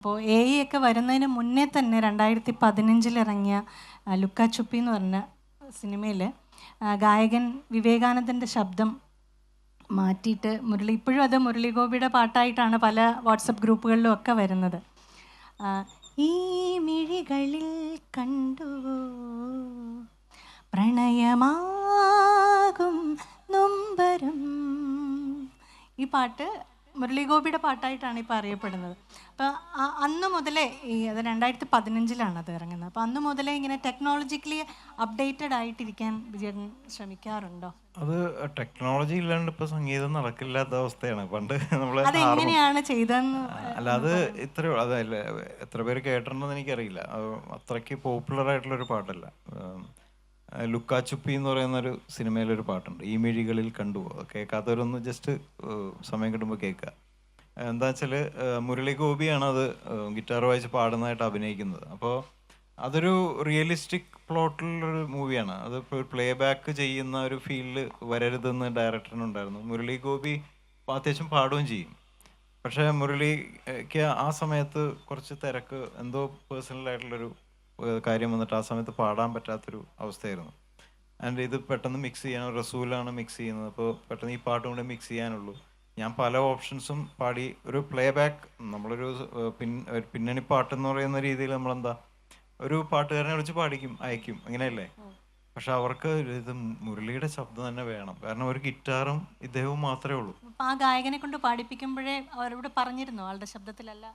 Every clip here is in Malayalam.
അപ്പോൾ എ ഐ ഒക്കെ വരുന്നതിന് മുന്നേ തന്നെ 2015 ഇറങ്ങിയ ലുക്ക ചുപ്പി എന്ന് പറഞ്ഞ സിനിമയിൽ ഗായകൻ വിവേകാനന്ദൻ്റെ ശബ്ദം മാറ്റിയിട്ട് ഇപ്പോഴും അത് മുരളി ഗോപിയുടെ പാട്ടായിട്ടാണ് പല വാട്സപ്പ് ഗ്രൂപ്പുകളിലും ഒക്കെ വരുന്നത്. ഈ മിഴികളിൽ കണ്ടുവോ പ്രണയമാകും നൊമ്പരം. ഈ പാട്ട് മുരളി ഗോപിയുടെ പാട്ടായിട്ടാണ് ഇപ്പോൾ അറിയപ്പെടുന്നത്. അപ്പോൾ അന്ന് മുതലേ അത് 2015 അത് ഇറങ്ങുന്നത്. അപ്പോൾ അന്ന് മുതലേ ഇങ്ങനെ ടെക്നോളജിക്കലി അപ്ഡേറ്റഡ് ആയിട്ടിരിക്കാൻ വിജയൻ ശ്രമിക്കാറുണ്ടോ? അത് ടെക്നോളജി ഇല്ലാണ്ട് ഇപ്പൊ സംഗീതം നടക്കില്ലാത്ത അവസ്ഥയാണ്. പണ്ട് നമ്മള് അതെങ്ങനെയാണ് ചെയ്തതെന്ന് അല്ല അത് ഇത്രയോ അതല്ല, എത്ര പേര് കേട്ടിട്ടുണ്ടെന്ന് എനിക്കറിയില്ല. അത്രയ്ക്ക് പോപ്പുലർ ആയിട്ടുള്ള ഒരു പാട്ടല്ല. ലുക്ക ചുപ്പി എന്ന് പറയുന്ന ഒരു സിനിമയിലൊരു പാട്ടുണ്ട്, ഈ മിഴികളിൽ കണ്ടു. കേൾക്കാത്തവരൊന്ന് ജസ്റ്റ് സമയം കിട്ടുമ്പോൾ കേൾക്കുക. എന്താ വെച്ചാൽ മുരളി ഗോപിയാണ് അത് ഗിറ്റാർ വായിച്ച് പാടുന്നതായിട്ട് അഭിനയിക്കുന്നത്. അപ്പോൾ അതൊരു റിയലിസ്റ്റിക് പ്ലോട്ടിലുള്ളൊരു മൂവിയാണ്. അത് പ്ലേ ബാക്ക് ചെയ്യുന്ന ഒരു ഫീൽഡ് വരരുതെന്ന് ഡയറക്ടറിനുണ്ടായിരുന്നു. മുരളി ഗോപി അത്യാവശ്യം പാടുകയും ചെയ്യും. പക്ഷേ മുരളിക്ക് ആ സമയത്ത് കുറച്ച് തിരക്ക്, എന്തോ പേഴ്സണലായിട്ടുള്ളൊരു കാര്യം വന്നിട്ട് ആ സമയത്ത് പാടാൻ പറ്റാത്തൊരു അവസ്ഥയായിരുന്നു. ആൻഡ് ഇത് പെട്ടെന്ന് മിക്സ് ചെയ്യാൻ റസൂലാണ് മിക്സ് ചെയ്യുന്നത്. അപ്പോൾ പെട്ടെന്ന് ഈ പാട്ടും കൂടെ മിക്സ് ചെയ്യാനുള്ളൂ. ഞാൻ പല ഓപ്ഷൻസും പാടി ഒരു പ്ലേ ബാക്ക്, നമ്മളൊരു പിന്നണി പാട്ടെന്ന് പറയുന്ന രീതിയിൽ നമ്മളെന്താ ഒരു പാട്ടുകാരനെ വിളിച്ച് പാടിക്കും, അയക്കും, അങ്ങനെയല്ലേ. പക്ഷെ അവർക്ക് ഇത് മുരളിയുടെ ശബ്ദം തന്നെ വേണം, കാരണം ഒരു ഗിറ്റാറും ഇദ്ദേഹവും മാത്രമേ ഉള്ളൂ. ആ ഗായകനെ കൊണ്ട് പാടിപ്പിക്കുമ്പോഴേ അവരോട് പറഞ്ഞിരുന്നു ആളുടെ ശബ്ദത്തിലല്ല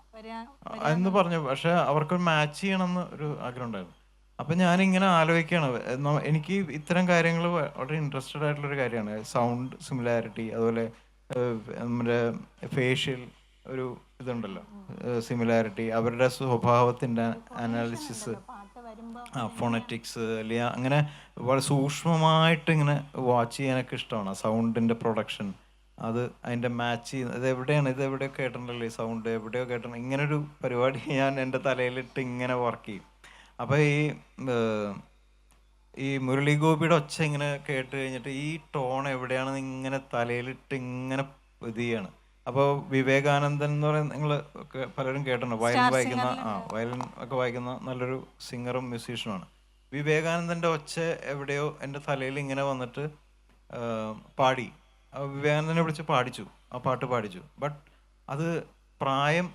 എന്ന് പറഞ്ഞു. പക്ഷെ അവർക്ക് മാച്ച് ചെയ്യണമെന്ന് ഒരു ആഗ്രഹം ഉണ്ടായിരുന്നു. അപ്പം ഞാനിങ്ങനെ ആലോചിക്കുകയാണ്, എനിക്ക് ഇത്തരം കാര്യങ്ങൾ വളരെ ഇൻട്രസ്റ്റഡ് ആയിട്ടുള്ളൊരു കാര്യമാണ്. സൗണ്ട് സിമിലാരിറ്റി, അതുപോലെ നമ്മുടെ ഫേഷ്യൽ ഒരു ഇതുണ്ടല്ലോ സിമിലാരിറ്റി, അവരുടെ സ്വഭാവത്തിൻ്റെ അനാലിസിസ്, ഫോണറ്റിക്സ്, അല്ലെങ്കിൽ അങ്ങനെ വളരെ സൂക്ഷ്മമായിട്ട് ഇങ്ങനെ വാച്ച് ചെയ്യാനൊക്കെ ഇഷ്ടമാണ്. സൗണ്ടിൻ്റെ പ്രൊഡക്ഷൻ, അത് അതിൻ്റെ മാച്ച് ചെയ്യുന്നത്, ഇത് എവിടെയാണ്, ഇത് എവിടെയോ കേട്ടിട്ടുണ്ടല്ലോ ഈ സൗണ്ട്, എവിടെയോ കേട്ടിട്ടുണ്ട്. ഇങ്ങനൊരു പരിപാടി ഞാൻ എൻ്റെ തലയിലിട്ട് ഇങ്ങനെ വർക്ക് ചെയ്യും. അപ്പോൾ ഈ മുരളി ഗോപിയുടെ ഒച്ച ഇങ്ങനെ കേട്ട് കഴിഞ്ഞിട്ട് ഈ ടോൺ എവിടെയാണെന്ന് ഇങ്ങനെ തലയിലിട്ട് ഇങ്ങനെ ഇത് ചെയ്യാണ്. അപ്പോൾ വിവേകാനന്ദൻ എന്ന് പറയുന്ന നിങ്ങൾ പലരും കേട്ടിട്ടുണ്ട്, വയലിൻ വായിക്കുന്ന വയലിൻ ഒക്കെ വായിക്കുന്ന നല്ലൊരു സിംഗറും മ്യൂസീഷ്യനുമാണ്. വിവേകാനന്ദൻ്റെ ഒച്ച എവിടെയോ എൻ്റെ തലയിൽ ഇങ്ങനെ വന്നിട്ട് പാടി. വിവേകാനന്ദനെ വിളിച്ച് പാടിച്ചു, ആ പാട്ട് പാടിച്ചു. ബട്ട് അത് പ്രായം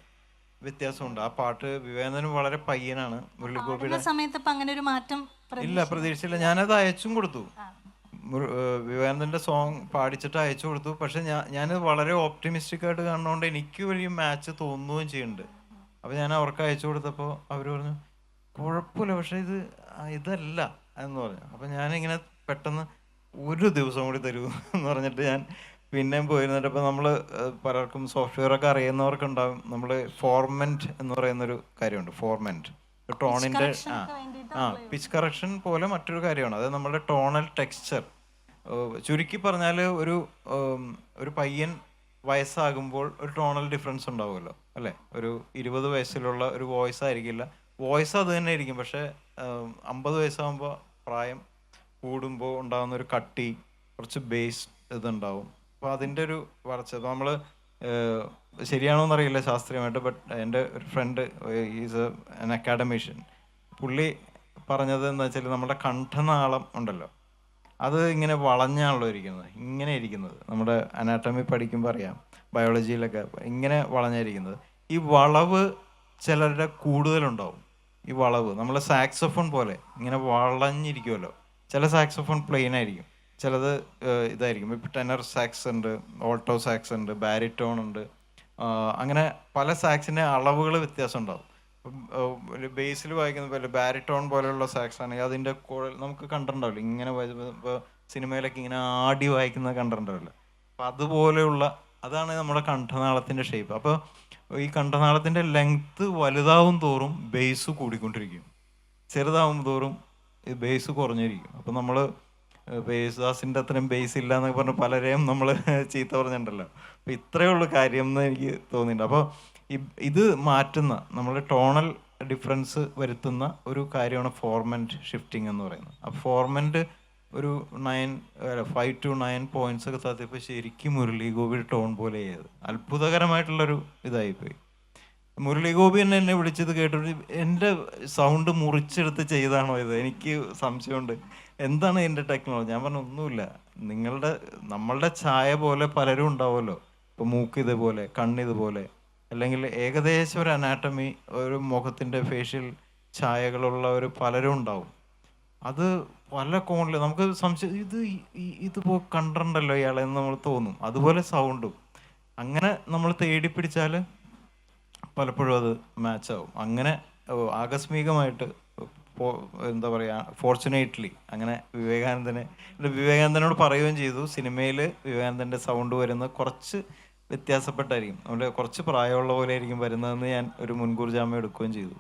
വ്യത്യാസമുണ്ട്. ആ പാട്ട് വിവേകാനന്ദന് വളരെ പയ്യനാണ്. മുരളിഗോപിയുടെ സമയത്ത് അങ്ങനെ ഒരു മാറ്റം ഇല്ല, പ്രതീക്ഷിച്ചില്ല. ഞാനത് അയച്ചും കൊടുത്തു, വിവേകാനന്ദൻ്റെ സോങ് പാടിച്ചിട്ട് അയച്ചു കൊടുത്തു. പക്ഷെ ഞാനത് വളരെ ഓപ്റ്റിമിസ്റ്റിക് ആയിട്ട് കാണുന്നതുകൊണ്ട് എനിക്ക് വലിയ മാച്ച് തോന്നുകയും ചെയ്യുന്നുണ്ട്. അപ്പോൾ ഞാൻ അവർക്ക് അയച്ചു കൊടുത്തപ്പോൾ അവർ പറഞ്ഞു കുഴപ്പമില്ല, പക്ഷെ ഇതല്ല എന്ന് പറഞ്ഞു. അപ്പോൾ ഞാനിങ്ങനെ പെട്ടെന്ന് ഒരു ദിവസം കൂടി തരൂ എന്ന് പറഞ്ഞിട്ട് ഞാൻ പിന്നെയും പോയിരുന്നിട്ട്, അപ്പോൾ നമ്മൾ പലർക്കും സോഫ്റ്റ്വെയർ ഒക്കെ അറിയുന്നവർക്കുണ്ടാവും, നമ്മൾ ഫോർമെന്റ് എന്ന് പറയുന്നൊരു കാര്യമുണ്ട്. ഫോർമെന്റ് ടോണിൻ്റെ പിച്ച് കറക്ഷൻ പോലെ മറ്റൊരു കാര്യമാണ്. അത് നമ്മുടെ ടോണൽ ടെക്സ്ചർ. ചുരുക്കി പറഞ്ഞാൽ ഒരു പയ്യൻ വയസ്സാകുമ്പോൾ ഒരു ടോണൽ ഡിഫറൻസ് ഉണ്ടാവുമല്ലോ അല്ലേ. ഒരു 20 വയസ്സിലുള്ള ഒരു വോയിസ് ആയിരിക്കില്ല, വോയിസ് അത് തന്നെ ആയിരിക്കും. പക്ഷേ 50 വയസ്സാകുമ്പോൾ പ്രായം കൂടുമ്പോൾ ഉണ്ടാകുന്ന ഒരു കട്ടി, കുറച്ച് ബേസ് ഇതുണ്ടാവും. അപ്പോൾ അതിൻ്റെ ഒരു വളർച്ച നമ്മൾ ശരിയാണോ എന്നറിയില്ല ശാസ്ത്രീയമായിട്ട്. ബട്ട് എൻ്റെ ഒരു ഫ്രണ്ട് ഈസ് എൻ അക്കാഡമീഷ്യൻ, പുള്ളി പറഞ്ഞത് എന്താ വെച്ചാൽ നമ്മുടെ കണ്ഠനാളം ഉണ്ടല്ലോ, അത് ഇങ്ങനെ വളഞ്ഞാണല്ലോ ഇരിക്കുന്നത്, ഇങ്ങനെ ഇരിക്കുന്നത്. നമ്മുടെ അനാട്ടമി പഠിക്കുമ്പോൾ അറിയാം, ബയോളജിയിലൊക്കെ ഇങ്ങനെ വളഞ്ഞിരിക്കുന്നത്. ഈ വളവ് ചിലരുടെ കൂടുതലുണ്ടാവും. ഈ വളവ് നമ്മൾ സാക്സോഫോൺ പോലെ ഇങ്ങനെ വളഞ്ഞിരിക്കുമല്ലോ. ചില സാക്സോഫോൺ പ്ലെയിൻ ആയിരിക്കും, ചിലത് ഇതായിരിക്കും. ഇപ്പോൾ ടെനർ സാക്സ് ഉണ്ട്, ഓൾട്ടോ സാക്സ് ഉണ്ട്, ബാരിറ്റോൺ ഉണ്ട്. അങ്ങനെ പല സാക്സിൻ്റെ അളവുകൾ വ്യത്യാസം ഉണ്ടാവും. ബേസിൽ വായിക്കുന്ന പോലെ ബാരിറ്റോൺ പോലെയുള്ള സാക്സ് ആണെങ്കിൽ അതിൻ്റെ നമുക്ക് കണ്ടിട്ടുണ്ടാവില്ല, ഇങ്ങനെ ഇപ്പോൾ സിനിമയിലൊക്കെ ഇങ്ങനെ ആടി വായിക്കുന്നത് കണ്ടിട്ടുണ്ടാവില്ല. അപ്പം അതുപോലെയുള്ള അതാണ് നമ്മുടെ കണ്ഠനാളത്തിൻ്റെ ഷേപ്പ്. അപ്പോൾ ഈ കണ്ഠനാളത്തിൻ്റെ ലെങ്ത്ത് വലുതാവും തോറും ബേസ് കൂടിക്കൊണ്ടിരിക്കും, ചെറുതാവും തോറും ഈ ബേസ് കുറഞ്ഞിരിക്കും. അപ്പം നമ്മൾ യേശുദാസിൻ്റെ അത്രയും ബേസ് ഇല്ല എന്നൊക്കെ പറഞ്ഞ് പലരെയും നമ്മൾ ചീത്ത പറഞ്ഞിട്ടുണ്ടല്ലോ. അപ്പം ഇത്രയേ ഉള്ളൂ കാര്യം എന്ന് എനിക്ക് തോന്നിയിട്ടുണ്ട്. അപ്പോൾ ഇത് മാറ്റുന്ന, നമ്മൾ ടോണൽ ഡിഫറൻസ് വരുത്തുന്ന ഒരു കാര്യമാണ് ഫോർമെൻറ്റ് ഷിഫ്റ്റിംഗ് എന്ന് പറയുന്നത്. ആ ഫോർമെൻറ്റ് ഒരു 5 to 9 പോയിന്റ്സ് ഒക്കെ തത്തിയപ്പോൾ ശരിക്കും മുരളി ഗോപി ടോൺ പോലെ ചെയ്ത് അത്ഭുതകരമായിട്ടുള്ളൊരു ഇതായിപ്പോയി. മുരളി ഗോപി എന്നെ വിളിച്ചത് കേട്ടിട്ട് എൻ്റെ സൗണ്ട് മുറിച്ചെടുത്ത് ചെയ്താണോ ഇത്, എനിക്ക് സംശയമുണ്ട്, എന്താണ് ഇതിൻ്റെ ടെക്നോളജി? ഞാൻ പറഞ്ഞു ഒന്നുമില്ല, നമ്മളുടെ ഛായ പോലെ പലരും ഉണ്ടാവുമല്ലോ, ഇപ്പോൾ മൂക്ക് ഇതുപോലെ, കണ്ണിതുപോലെ, അല്ലെങ്കിൽ ഏകദേശം ഒരു അനാട്ടമി, ഒരു മുഖത്തിൻ്റെ ഫേഷ്യൽ ഛായകളുള്ളവർ പലരും ഉണ്ടാവും. അത് പല കോണിൽ നമുക്ക് സംശയം, ഇതിപ്പോൾ കണ്ടിട്ടുണ്ടല്ലോ ഇയാളെ എന്ന് നമ്മൾ തോന്നും. അതുപോലെ സൗണ്ടും അങ്ങനെ നമ്മൾ തേടി പിടിച്ചാൽ പലപ്പോഴും അത് മാച്ച് ആവും. അങ്ങനെ ആകസ്മികമായിട്ട് എന്താ പറയുക, ഫോർച്ചുനേറ്റ്ലി അങ്ങനെ വിവേകാനന്ദനോട് പറയുകയും ചെയ്തു, സിനിമയിൽ വിവേകാനന്ദൻ്റെ സൗണ്ട് വരുന്നത് കുറച്ച് വ്യത്യാസപ്പെട്ടായിരിക്കും, അതുകൊണ്ട് കുറച്ച് പ്രായമുള്ള പോലെ ആയിരിക്കും വരുന്നതെന്ന് ഞാൻ ഒരു മുൻകൂർ ജാമ്യം എടുക്കുകയും ചെയ്തു.